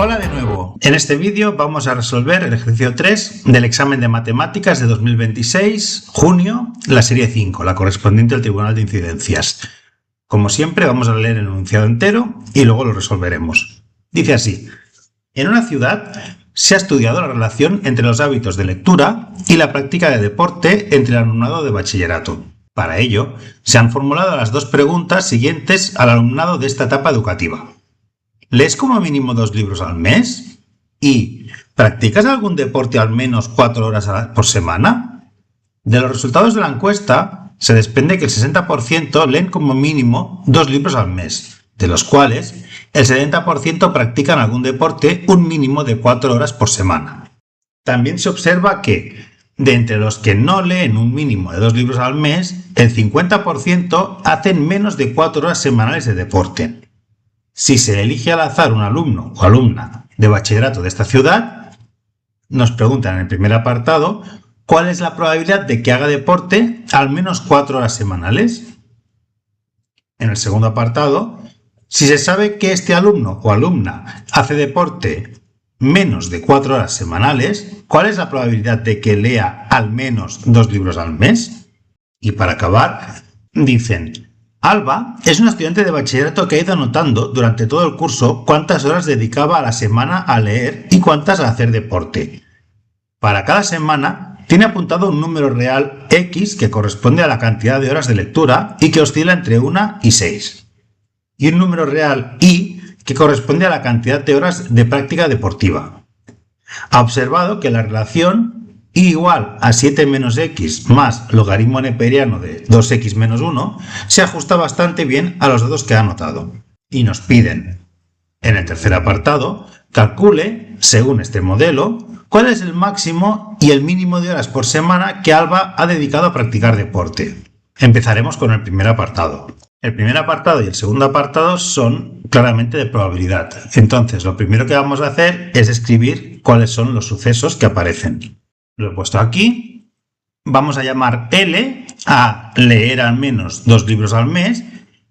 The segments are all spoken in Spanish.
Hola de nuevo. En este vídeo vamos a resolver el ejercicio 3 del examen de matemáticas de 2026, junio, la serie 5, la correspondiente al Tribunal de Incidencias. Como siempre, vamos a leer el enunciado entero y luego lo resolveremos. Dice así: en una ciudad se ha estudiado la relación entre los hábitos de lectura y la práctica de deporte entre el alumnado de bachillerato. Para ello, se han formulado las dos preguntas siguientes al alumnado de esta etapa educativa. ¿Lees como mínimo 2 libros al mes? ¿Y practicas algún deporte al menos 4 horas por semana? De los resultados de la encuesta se desprende que el 60% leen como mínimo 2 libros al mes, de los cuales el 70% practican algún deporte un mínimo de 4 horas por semana. También se observa que, de entre los que no leen un mínimo de 2 libros al mes, el 50% hacen menos de 4 horas semanales de deporte. Si se elige al azar un alumno o alumna de bachillerato de esta ciudad, nos preguntan en el primer apartado cuál es la probabilidad de que haga deporte al menos 4 horas semanales. En el segundo apartado, si se sabe que este alumno o alumna hace deporte menos de 4 horas semanales, ¿cuál es la probabilidad de que lea al menos 2 libros al mes? Y para acabar, dicen: Alba es una estudiante de bachillerato que ha ido anotando durante todo el curso cuántas horas dedicaba a la semana a leer y cuántas a hacer deporte. Para cada semana tiene apuntado un número real X que corresponde a la cantidad de horas de lectura y que oscila entre 1 y 6. Y un número real Y que corresponde a la cantidad de horas de práctica deportiva. Ha observado que la relación y igual a 7 menos x más logaritmo neperiano de 2x menos 1 se ajusta bastante bien a los datos que ha anotado. Y nos piden, en el tercer apartado, calcule, según este modelo, cuál es el máximo y el mínimo de horas por semana que Alba ha dedicado a practicar deporte. Empezaremos con el primer apartado. El primer apartado y el segundo apartado son claramente de probabilidad. Entonces, lo primero que vamos a hacer es escribir cuáles son los sucesos que aparecen. Lo he puesto aquí. Vamos a llamar L a leer al menos 2 libros al mes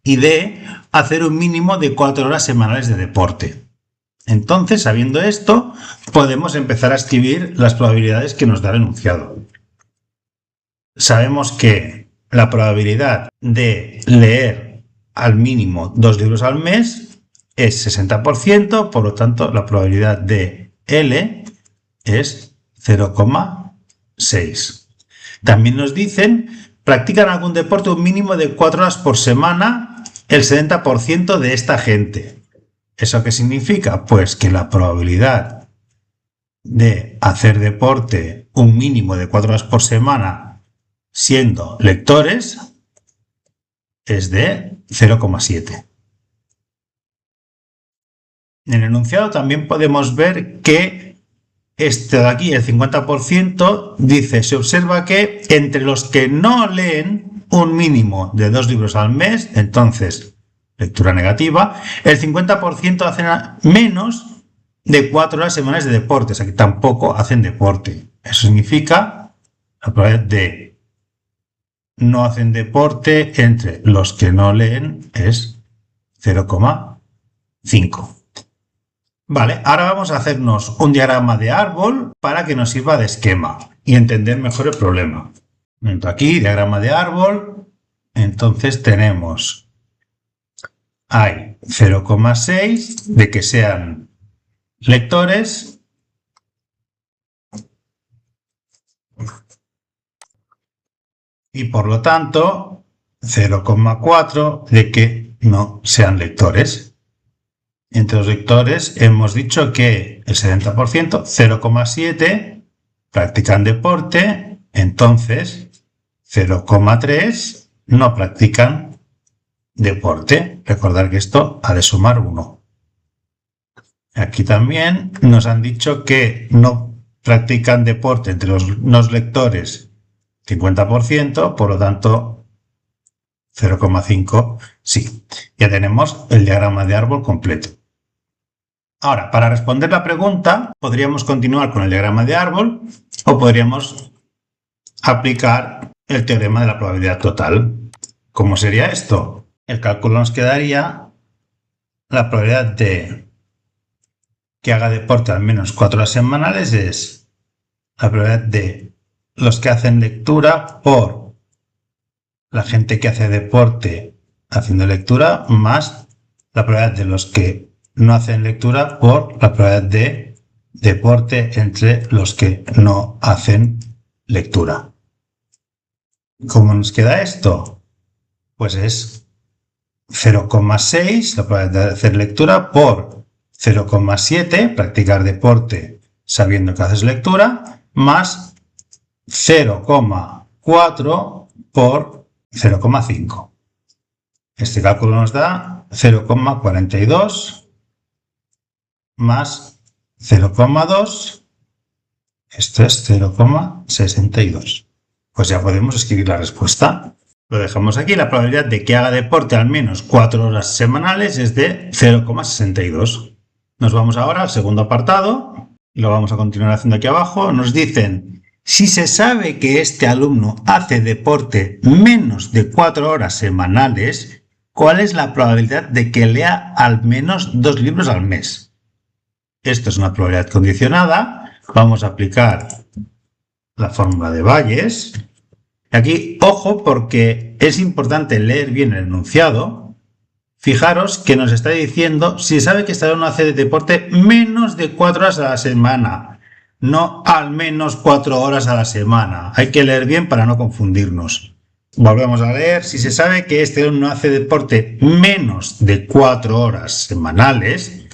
y D a hacer un mínimo de 4 horas semanales de deporte. Entonces, sabiendo esto, podemos empezar a escribir las probabilidades que nos da el enunciado. Sabemos que la probabilidad de leer al mínimo 2 libros al mes es 60%, por lo tanto, la probabilidad de L es 0,6. También nos dicen: practican algún deporte un mínimo de 4 horas por semana el 70% de esta gente. ¿Eso qué significa? Pues que la probabilidad de hacer deporte un mínimo de 4 horas por semana siendo lectores es de 0,7. En el enunciado también podemos ver que este de aquí, el 50%, dice: se observa que entre los que no leen un mínimo de 2 libros al mes, entonces lectura negativa, el 50% hacen menos de 4 horas semanales de deporte, o sea que tampoco hacen deporte. Eso significa la probabilidad de no hacen deporte entre los que no leen es 0,5. Vale, ahora vamos a hacernos un diagrama de árbol para que nos sirva de esquema y entender mejor el problema. Aquí, diagrama de árbol. Entonces tenemos, hay 0,6 de que sean lectores y por lo tanto 0,4 de que no sean lectores. Entre los lectores hemos dicho que el 70%, 0,7, practican deporte, entonces 0,3 no practican deporte. Recordar que esto ha de sumar 1. Aquí también nos han dicho que no practican deporte entre los no lectores 50%, por lo tanto 0,5 sí. Ya tenemos el diagrama de árbol completo. Ahora, para responder la pregunta, podríamos continuar con el diagrama de árbol o podríamos aplicar el teorema de la probabilidad total. ¿Cómo sería esto? El cálculo nos quedaría la probabilidad de que haga deporte al menos 4 horas semanales es la probabilidad de los que hacen lectura por la gente que hace deporte haciendo lectura más la probabilidad de los que no hacen lectura por la probabilidad de deporte entre los que no hacen lectura. ¿Cómo nos queda esto? Pues es 0,6 la probabilidad de hacer lectura por 0,7 practicar deporte sabiendo que haces lectura más 0,4 por 0,5. Este cálculo nos da 0,42 más 0,2. Esto es 0,62. Pues ya podemos escribir la respuesta. Lo dejamos aquí. La probabilidad de que haga deporte al menos 4 horas semanales es de 0,62. Nos vamos ahora al segundo apartado. Lo vamos a continuar haciendo aquí abajo. Nos dicen, si se sabe que este alumno hace deporte menos de 4 horas semanales, ¿cuál es la probabilidad de que lea al menos 2 libros al mes? Esto es una probabilidad condicionada. Vamos a aplicar la fórmula de Bayes. Aquí, ojo, porque es importante leer bien el enunciado. Fijaros que nos está diciendo si sabe que este alumno hace deporte menos de 4 horas a la semana, no al menos 4 horas a la semana. Hay que leer bien para no confundirnos. Volvemos a leer. Si se sabe que este alumno hace deporte menos de 4 horas semanales,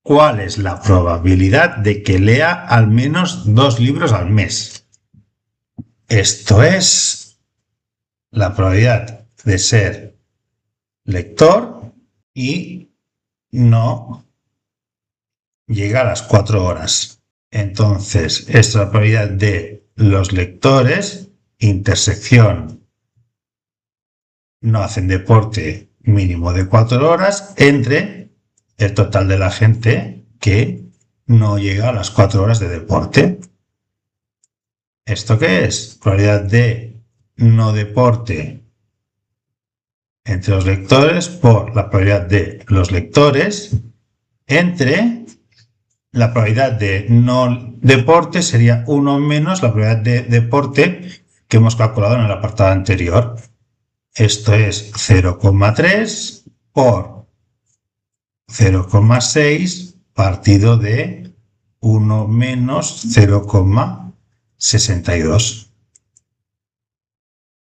¿cuál es la probabilidad de que lea al menos 2 libros al mes? Esto es la probabilidad de ser lector y no llega a las 4 horas. Entonces, esta es la probabilidad de los lectores, intersección, no hacen deporte mínimo de 4 horas, entre el total de la gente que no llega a las 4 horas de deporte. ¿Esto qué es? Probabilidad de no deporte entre los lectores por la probabilidad de los lectores entre la probabilidad de no deporte sería 1 menos la probabilidad de deporte que hemos calculado en el apartado anterior. Esto es 0,3 por 0,6 partido de 1 menos 0,62.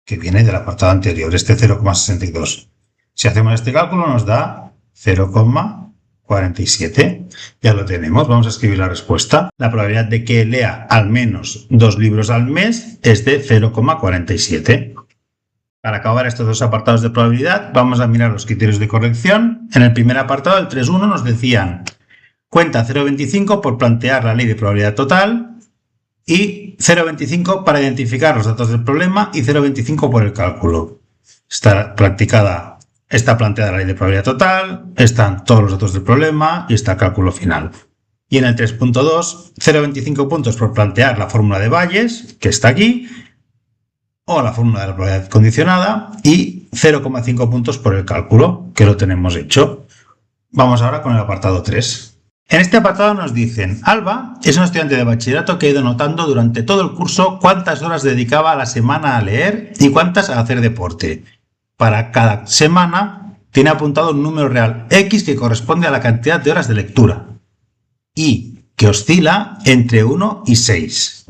Que viene del apartado anterior, este 0,62. Si hacemos este cálculo nos da 0,47. Ya lo tenemos, vamos a escribir la respuesta. La probabilidad de que lea al menos 2 libros al mes es de 0,47. Para acabar estos dos apartados de probabilidad, vamos a mirar los criterios de corrección. En el primer apartado, el 3.1, nos decían cuenta 0,25 por plantear la ley de probabilidad total y 0,25 para identificar los datos del problema y 0,25 por el cálculo. Está planteada la ley de probabilidad total, están todos los datos del problema y está el cálculo final. Y en el 3.2, 0,25 puntos por plantear la fórmula de Bayes, que está aquí, o la fórmula de la probabilidad condicionada, y 0,5 puntos por el cálculo, que lo tenemos hecho. Vamos ahora con el apartado 3. En este apartado nos dicen, Alba es un estudiante de bachillerato que ha ido notando durante todo el curso cuántas horas dedicaba a la semana a leer y cuántas a hacer deporte. Para cada semana tiene apuntado un número real X que corresponde a la cantidad de horas de lectura y que oscila entre 1 y 6.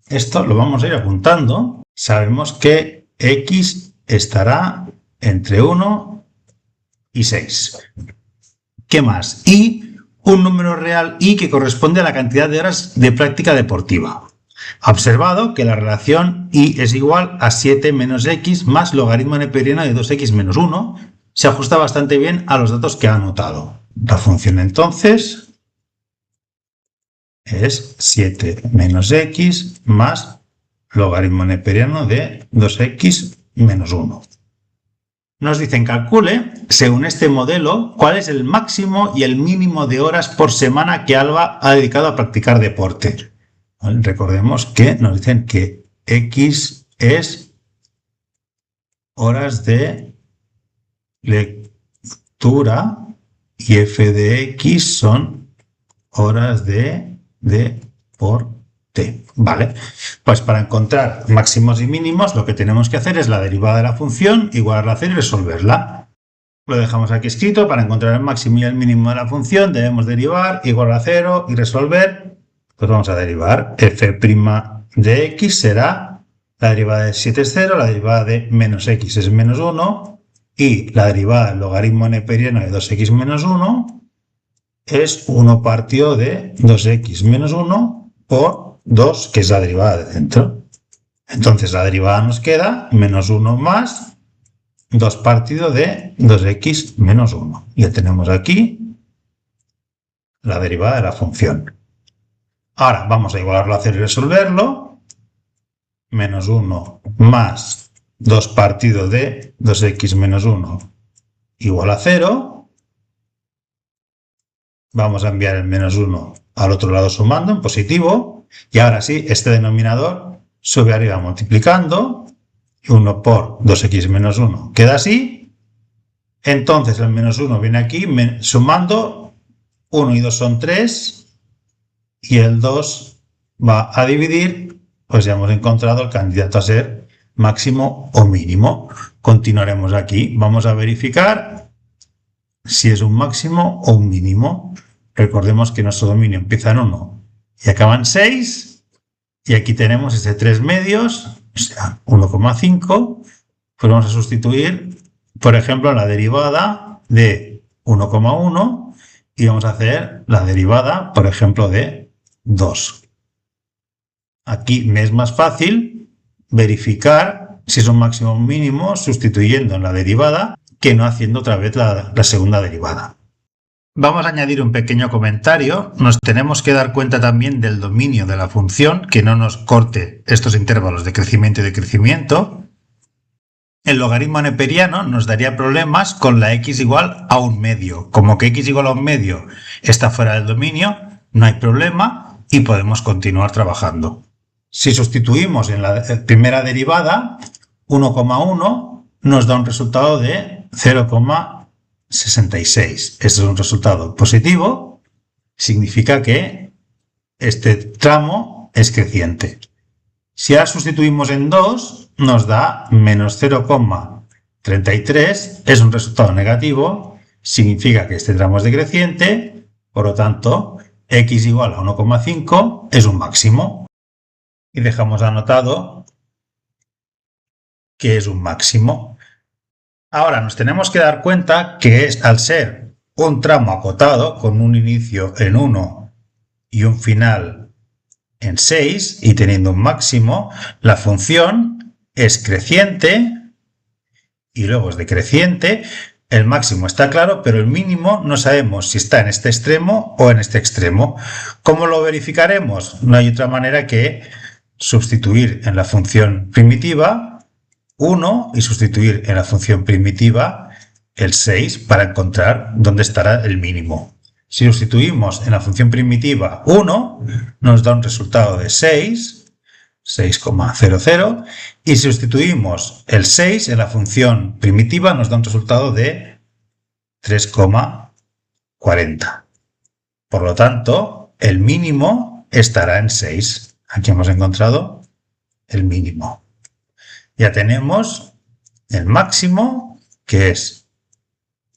Esto lo vamos a ir apuntando. Sabemos que X estará entre 1 y 6. ¿Qué más? Y un número real y que corresponde a la cantidad de horas de práctica deportiva. Ha observado que la relación y es igual a 7 menos x más logaritmo neperiano de 2x menos 1. Se ajusta bastante bien a los datos que ha anotado. La función entonces es 7 menos x más logaritmo neperiano de 2x menos 1. Nos dicen calcule, según este modelo, cuál es el máximo y el mínimo de horas por semana que Alba ha dedicado a practicar deporte. ¿Vale? Recordemos que nos dicen que X es horas de lectura y f de X son horas de deporte. Vale, pues para encontrar máximos y mínimos lo que tenemos que hacer es la derivada de la función, igualarla a 0 y resolverla. Lo dejamos aquí escrito. Para encontrar el máximo y el mínimo de la función debemos derivar, igualar a 0 y resolver. Pues vamos a derivar. F' de x será la derivada de 7 es 0, la derivada de menos x es menos 1 y la derivada del logaritmo neperiano de 2x menos 1 es 1 partido de 2x menos 1 por 2, que es la derivada de dentro. Entonces la derivada nos queda menos 1 más 2 partido de 2x menos 1. Ya tenemos aquí la derivada de la función. Ahora vamos a igualarlo a 0 y resolverlo. Menos 1 más 2 partido de 2x menos 1 igual a 0. Vamos a enviar el menos 1 al otro lado sumando en positivo. Y ahora sí, este denominador sube arriba multiplicando. 1 por 2x menos 1 queda así. Entonces el menos 1 viene aquí sumando. 1 y 2 son 3. Y el 2 va a dividir. Pues ya hemos encontrado el candidato a ser máximo o mínimo. Continuaremos aquí. Vamos a verificar si es un máximo o un mínimo. Recordemos que nuestro dominio empieza en 1 y acaba en 6. Y aquí tenemos este 3 medios, o sea, 1,5. Pues vamos a sustituir, por ejemplo, la derivada de 1,1 y vamos a hacer la derivada, por ejemplo, de 2. Aquí me es más fácil verificar si es un máximo o un mínimo sustituyendo en la derivada que no haciendo otra vez la segunda derivada. Vamos a añadir un pequeño comentario. Nos tenemos que dar cuenta también del dominio de la función, que no nos corte estos intervalos de crecimiento y decrecimiento. El logaritmo neperiano nos daría problemas con la x igual a 1/2. Como que x igual a 1/2 está fuera del dominio, no hay problema y podemos continuar trabajando. Si sustituimos en la primera derivada, 1,1 nos da un resultado de 0,66. Este es un resultado positivo, significa que este tramo es creciente. Si ahora sustituimos en 2, nos da menos 0,33, es un resultado negativo, significa que este tramo es decreciente, por lo tanto, x igual a 1,5 es un máximo. Y dejamos anotado que es un máximo. Ahora nos tenemos que dar cuenta que al ser un tramo acotado con un inicio en 1 y un final en 6 y teniendo un máximo, la función es creciente y luego es decreciente. El máximo está claro, pero el mínimo no sabemos si está en este extremo o en este extremo. ¿Cómo lo verificaremos? No hay otra manera que sustituir en la función primitiva 1 y sustituir en la función primitiva el 6 para encontrar dónde estará el mínimo. Si sustituimos en la función primitiva 1, nos da un resultado de 6,00, y si sustituimos el 6 en la función primitiva nos da un resultado de 3,40. Por lo tanto, el mínimo estará en 6. Aquí hemos encontrado el mínimo. Ya tenemos el máximo, que es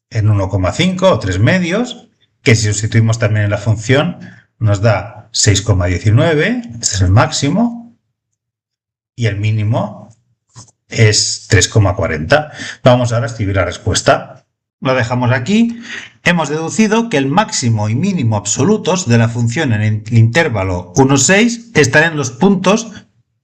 en 1,5 o 3 medios, que si sustituimos también en la función nos da 6,19, este es el máximo, y el mínimo es 3,40. Vamos ahora a escribir la respuesta. Lo dejamos aquí. Hemos deducido que el máximo y mínimo absolutos de la función en el intervalo 1,6 están en los puntos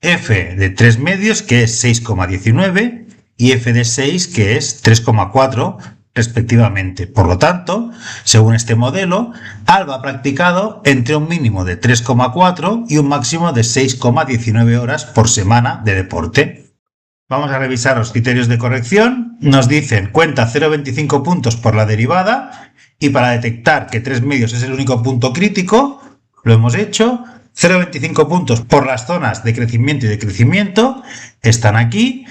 f de 3 medios, que es 6,19, y f de 6, que es 3,4 respectivamente. Por lo tanto, según este modelo, Alba ha practicado entre un mínimo de 3,4 y un máximo de 6,19 horas por semana de deporte. Vamos a revisar los criterios de corrección. Nos dicen cuenta 0,25 puntos por la derivada y para detectar que 3 medios es el único punto crítico, lo hemos hecho. 0,25 puntos por las zonas de crecimiento y decrecimiento, están aquí.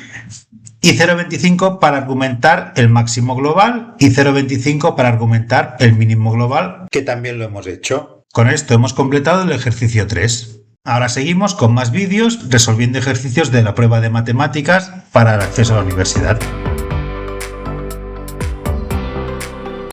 Y 0,25 para argumentar el máximo global y 0,25 para argumentar el mínimo global, que también lo hemos hecho. Con esto hemos completado el ejercicio 3. Ahora seguimos con más vídeos resolviendo ejercicios de la prueba de matemáticas para el acceso a la universidad.